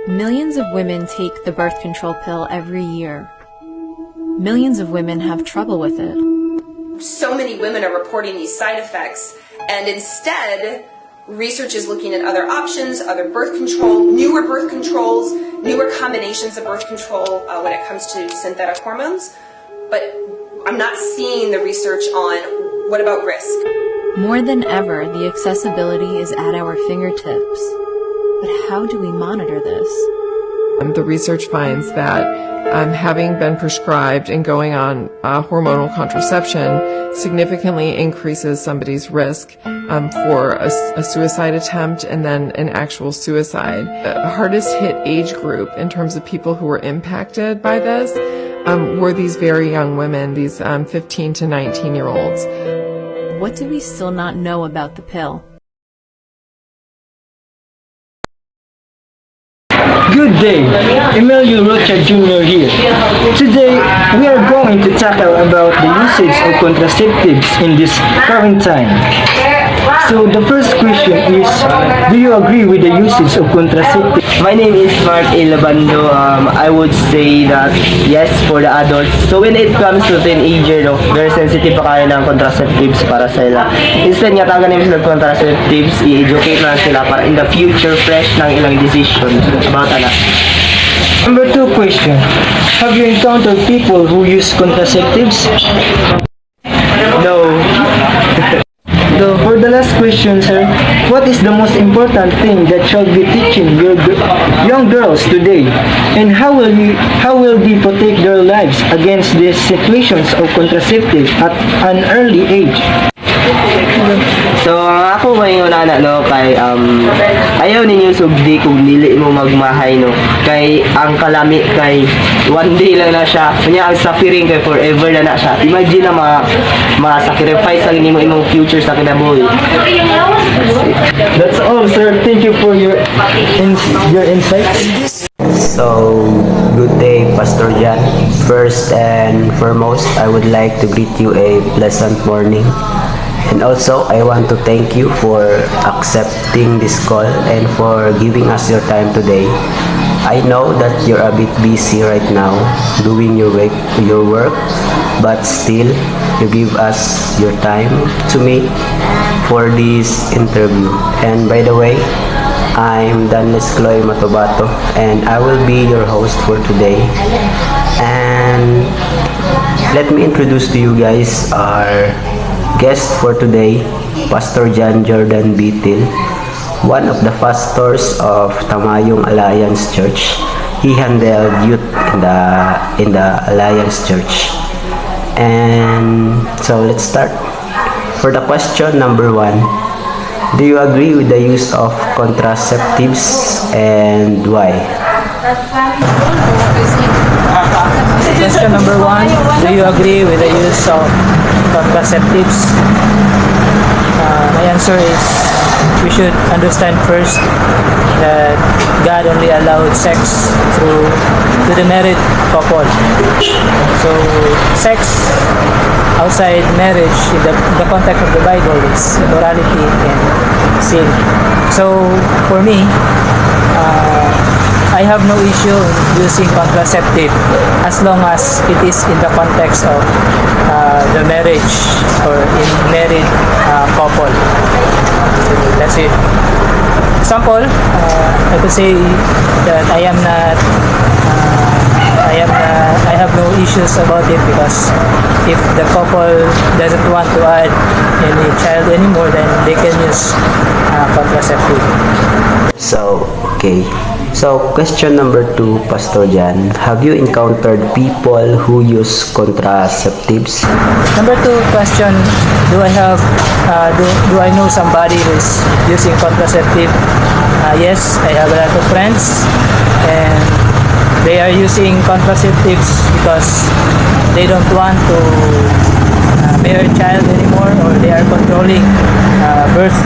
Millions of women take the birth control pill every year. Millions of women have trouble with it. So many women are reporting these side effects, and instead, research is looking at other options, other birth control, newer birth controls, newer combinations of birth control when it comes to synthetic hormones. But I'm not seeing the research on what about risk. More than ever, the accessibility is at our fingertips. But how do we monitor this? The research finds that having been prescribed and going on hormonal contraception significantly increases somebody's risk for a suicide attempt and then an actual suicide. The hardest hit age group in terms of people who were impacted by this were these very young women, these 15 to 19-year-olds. What do we still not know about the pill? Good day, Emilio Rocha Jr. here. Today, we are going to tackle about the usage of contraceptives in this current time. So the first question is, do you agree with the usage of contraceptives? My name is Mark A. Labando. I would say that yes for the adults. So when it comes to teenager, no, very sensitive pa kaya ng contraceptives para sa ila. Instead nga taganin sila ng contraceptives, i-educate na sila para in the future fresh ng ilang decision about anak. Number 2 question, have you encountered people who use contraceptives? No. So for the last question, sir, what is the most important thing that should be teaching your young girls today, and how will they protect their lives against these situations of contraceptive at an early age? So ako may una no kay ayaw ninyo sugdi kung dili mo magmahay no kay ang kalami kay one day lang na siya kunya ang suffering kay forever na siya. Imagine na ma-sacrifice ang nimo imong future sa kinabuhi. That's all, sir. Thank you for your insights. So, good day, Pastor Jan. First and foremost, I would like to greet you a pleasant morning. And also, I want to thank you for accepting this call and for giving us your time today. I know that you're a bit busy right now doing your work, but still, you give us your time to meet for this interview. And by the way, I'm Danis Chloe Matobato, and I will be your host for today. And let me introduce to you guys our guest for today, Pastor John Jordan Bitil, one of the pastors of Tamayong Alliance Church. He handled youth in the Alliance Church. And so let's start. For the question number 1, do you agree with the use of contraceptives and why? Question number 1, do you agree with the use of contraceptives? My answer is we should understand first that God only allowed sex to the married couple. So sex outside marriage in the context of the Bible is immorality and sin. So for me, I have no issue using contraceptive as long as it is in the context of the marriage or in married couple. So that's it. Example, I could say that I have no issues about it because if the couple doesn't want to add any child anymore, then they can use contraceptive. So, okay. So, question number 2, Pastor Jan. Have you encountered people who use contraceptives? Number 2 question, do I know somebody who is using contraceptive? Yes, I have a lot of friends, and they are using contraceptives because they don't want to bear a child anymore, or they are controlling birth.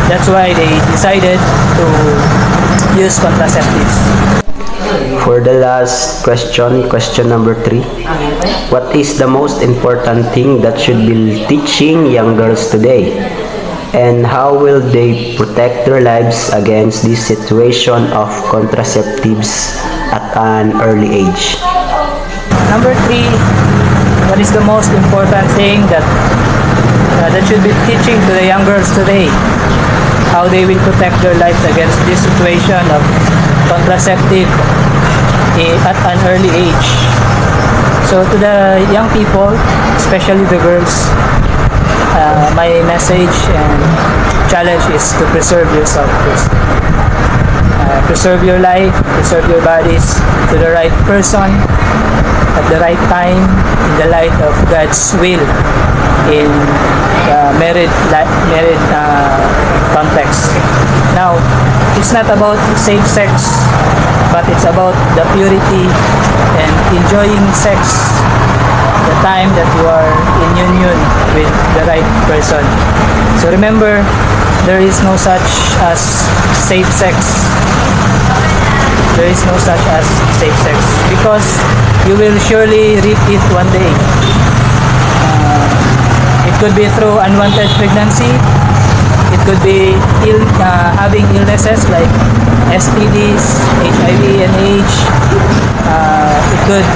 That's why they decided to use contraceptives. For the last question, question number 3. What is the most important thing that should be teaching young girls today? And how will they protect their lives against this situation of contraceptives at an early age? Number 3, what is the most important thing that should be teaching to the young girls today? How they will protect their lives against this situation of contraceptive at an early age. So to the young people, especially the girls, my message and challenge is to preserve yourself first. Preserve your life, preserve your bodies to the right person at the right time in the light of God's will in married context. Now, it's not about safe sex, but it's about the purity and enjoying sex the time that you are in union with the right person. So remember, there is no such as safe sex. There is no such as safe sex because you will surely reap it one day. It could be through unwanted pregnancy. It could be having illnesses like STDs, HIV and AIDS. It could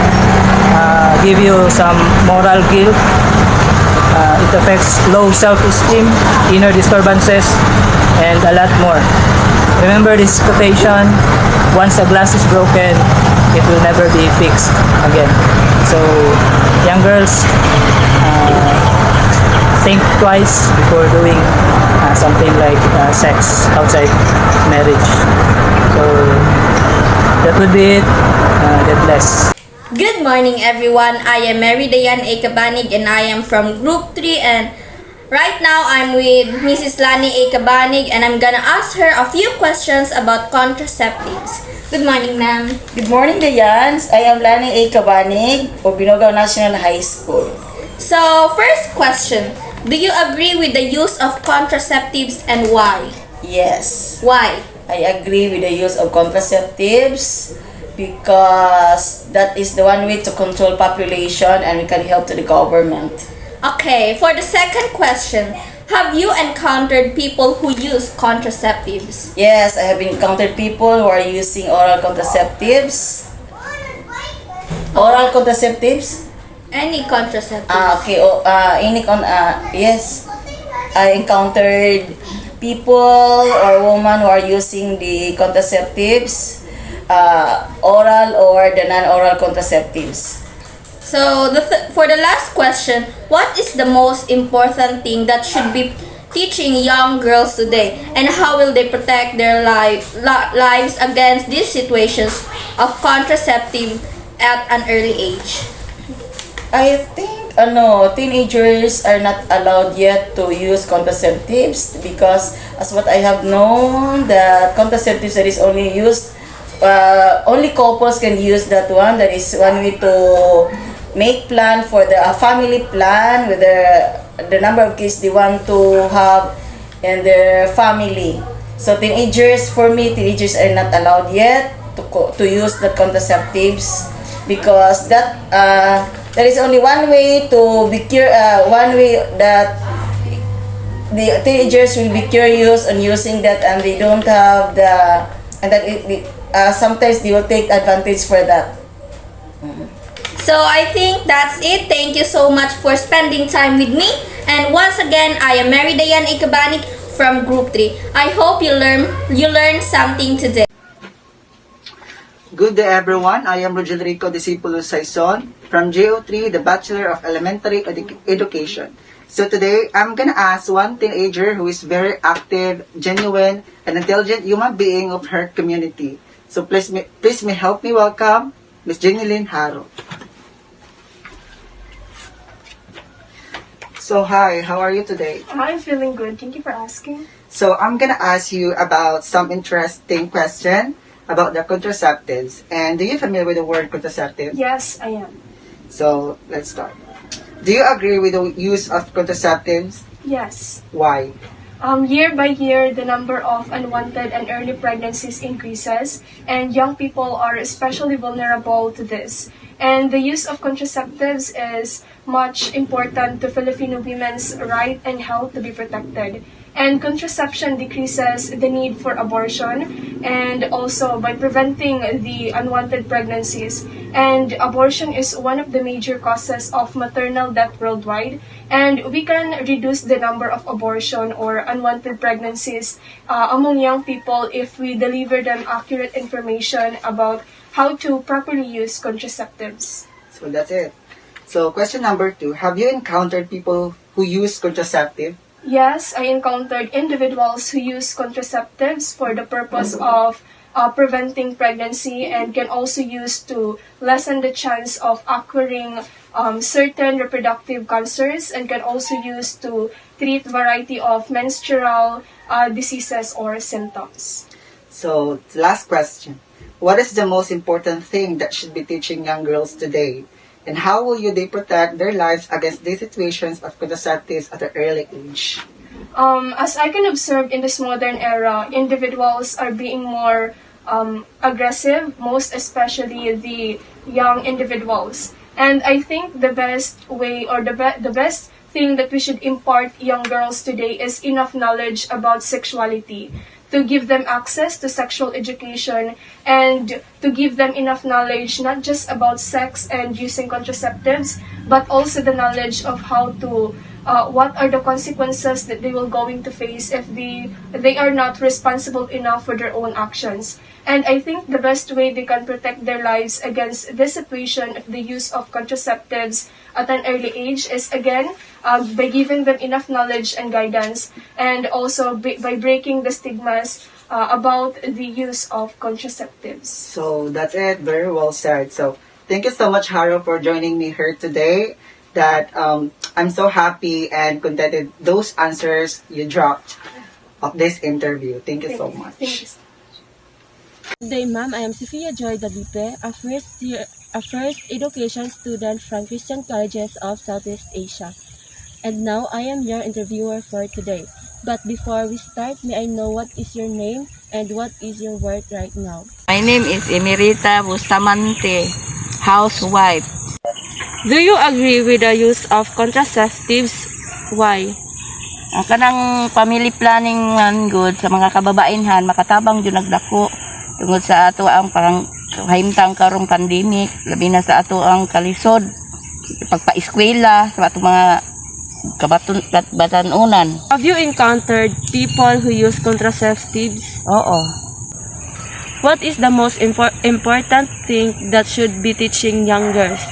give you some moral guilt. It affects low self-esteem, inner disturbances, and a lot more. Remember this quotation, once a glass is broken, it will never be fixed again. So, young girls, think twice before doing something like sex outside marriage. So, that would be it. God bless. Good morning everyone, I am Mary Dayan A. Cabanig and I am from Group 3 and right now I'm with Mrs. Lani A. Cabanig and I'm gonna ask her a few questions about contraceptives. Good morning ma'am. Good morning, Dayans. I am Lani A. Cabanig of Binogaw National High School. So first question, do you agree with the use of contraceptives and why? Yes, Why? I agree with the use of contraceptives because that is the one way to control population and we can help to the government. Okay, for the second question, have you encountered people who use contraceptives? Yes, I have encountered people who are using oral contraceptives. Oral contraceptives? Any contraceptives? Okay. Yes, I encountered people or women who are using the contraceptives, oral or the non-oral contraceptives. So for the last question, what is the most important thing that should be teaching young girls today, and how will they protect their lives against these situations of contraceptive at an early age? I think teenagers are not allowed yet to use contraceptives because as what I have known, the contraceptives that is only used, only couples can use that one. That is one way to make plan for the family plan with the number of kids they want to have in their family. So for me, teenagers are not allowed yet to use the contraceptives because there is only one way to be one way that the teenagers will be curious on using that, and they don't have sometimes they will take advantage for that. So I think that's it. Thank you so much for spending time with me. And once again, I am Mary Dayan Ikabanik from Group 3. I hope you learned something today. Good day everyone, I am Rogelrico Discipulo Saison from JO3, the Bachelor of Elementary Education. So today, I'm gonna ask one teenager who is very active, genuine, and intelligent human being of her community. So please help me welcome Ms. Jenilyn Haro. So hi, how are you today? I'm feeling good. Thank you for asking. So I'm gonna ask you about some interesting question about the contraceptives. And do you familiar with the word contraceptive? Yes, I am. So let's start. Do you agree with the use of contraceptives? Yes. Why? Year by year, the number of unwanted and early pregnancies increases, and young people are especially vulnerable to this. And the use of contraceptives is much important to Filipino women's right and health to be protected. And contraception decreases the need for abortion, and also by preventing the unwanted pregnancies. And abortion is one of the major causes of maternal death worldwide, and we can reduce the number of abortion or unwanted pregnancies among young people if we deliver them accurate information about how to properly use contraceptives. So that's it. So question number 2, have you encountered people who use contraceptive? Yes, I encountered individuals who use contraceptives for the purpose of preventing pregnancy, and can also use to lessen the chance of acquiring certain reproductive cancers, and can also use to treat variety of menstrual diseases or symptoms. So last question, what is the most important thing that should be teaching young girls today? And how will they protect their lives against these situations of contraceptives at an early age? As I can observe in this modern era, individuals are being more aggressive, most especially the young individuals. And I think the best way, or the best thing that we should impart young girls today is enough knowledge about sexuality, to give them access to sexual education, and to give them enough knowledge not just about sex and using contraceptives, but also the knowledge of how to what are the consequences that they will going to face if they are not responsible enough for their own actions. And I think the best way they can protect their lives against this situation of the use of contraceptives at an early age is, again, by giving them enough knowledge and guidance, and also by breaking the stigmas about the use of contraceptives. So that's it. Very well said. So thank you so much, Haro, for joining me here today. That I'm so happy and contented those answers you dropped of this interview. Thank you so much. Thank you. Good day, ma'am. I am Sophia Joy Dabipe, a first education student from Christian Colleges of Southeast Asia. And now I am your interviewer for today. But before we start, may I know what is your name and what is your work right now? My name is Emerita Bustamante, housewife. Do you agree with the use of contraceptives? Why? Ang kanang family planning man good sa mga kababainhan makatabang jud nagdako tungod sa ato ang pangahimtang karong pandemic, labi na sa ato ang kalisod pagpa-eskwela sa ato mga kabatanunan. Have you encountered people who use contraceptives? Oo. What is the most important thing that should be teaching young girls,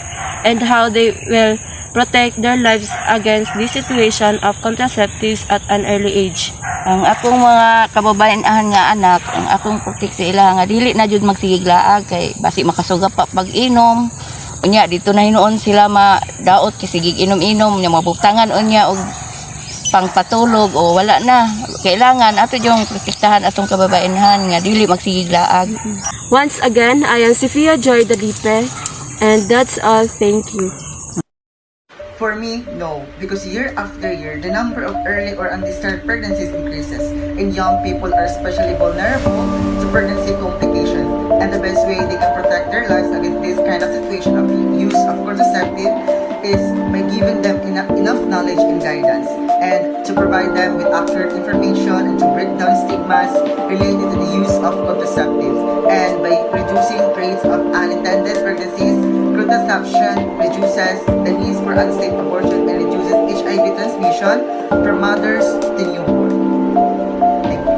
and how they will protect their lives against this situation of contraceptives at an early age? Ang akong mga kababayan nga anak, ang akong protect sa ila nga dili na jud magsigiglaag kay basi makasuga pa pag-inom. Unya dito na hinuon sila madaot kasi giginom-inom nya mabutangan unya og pangpatulog o wala na. Kailangan ato yung protektahan atong kababayanhan nga dili magsigiglaag. Once again, I am Sophia Joy Dalipe, and that's all. Thank you. For me, no. Because year after year, the number of early or undesired pregnancies increases, and young people are especially vulnerable to pregnancy complications. And the best way they can protect their lives against this kind of situation of the use of contraceptive is by giving them enough knowledge and guidance, and to provide them with accurate information, and to break down stigmas related to the use of contraceptives. And by reducing rates of unintended pregnancies, contraception reduces the needs for unsafe abortion and reduces HIV transmission from mothers to newborn. Thank you.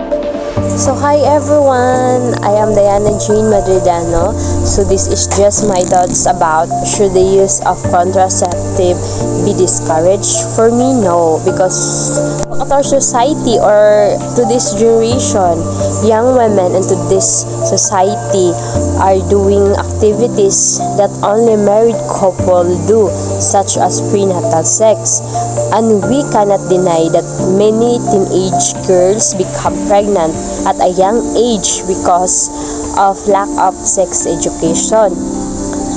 So hi everyone, I am Diana Jean Madridano. So this is just my thoughts about should the use of contraceptive be discouraged? For me, no, because at our society or to this generation, young women into this society are doing activities that only married couple do, such as prenatal sex. And we cannot deny that many teenage girls become pregnant at a young age because of lack of sex education.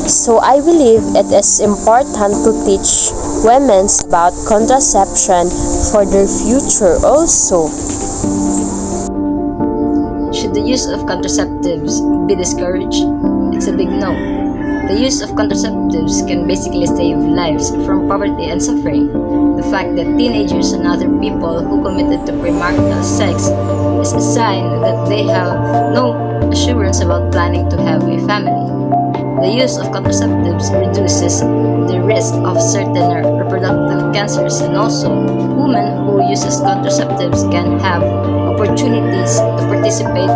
So I believe it is important to teach women about contraception for their future also. Should the use of contraceptives be discouraged? It's a big no. The use of contraceptives can basically save lives from poverty and suffering. The fact that teenagers and other people who committed to premarital sex is a sign that they have no assurance about planning to have a family. The use of contraceptives reduces the risk of certain reproductive cancers, and also women who uses contraceptives can have opportunities to participate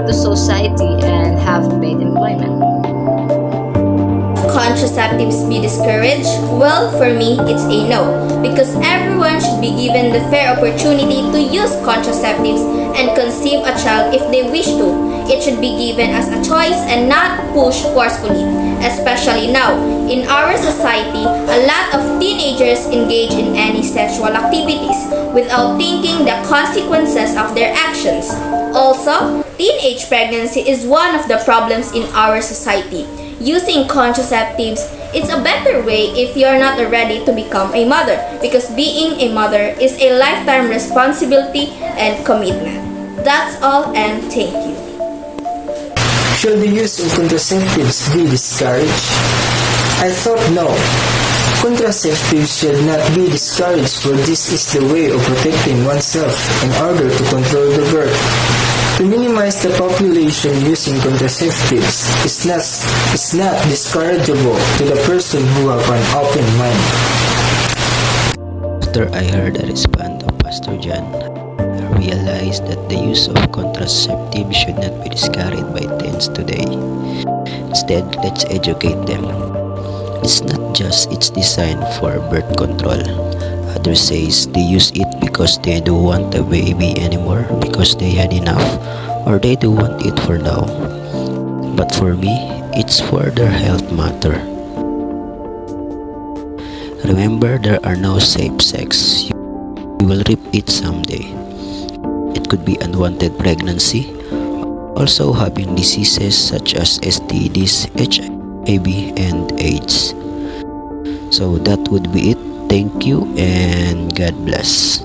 to society and have paid employment. Contraceptives be discouraged? Well, for me, it's a no, because everyone should be given the fair opportunity to use contraceptives and conceive a child if they wish to. It should be given as a choice and not pushed forcefully, especially now. In our society, a lot of teenagers engage in any sexual activities without thinking the consequences of their actions. Also, teenage pregnancy is one of the problems in our society. Using contraceptives, it's a better way if you're not ready to become a mother, because being a mother is a lifetime responsibility and commitment. That's all, and thank you. Should the use of contraceptives be discouraged? I thought no. Contraceptives should not be discouraged, for this is the way of protecting oneself in order to control the birth. To minimize the population using contraceptives is not discourageable to the person who have an open mind. After I heard the response of Pastor John, I realized that the use of contraceptives should not be discouraged by teens today. Instead, let's educate them. It's not just its design for birth control. Others says they use it because they don't want a baby anymore because they had enough, or they don't want it for now. But for me, it's for their health matter. Remember, there are no safe sex. You will reap it someday. It could be unwanted pregnancy, also having diseases such as STDs, HIV, and AIDS. So that would be it. Thank you and God bless.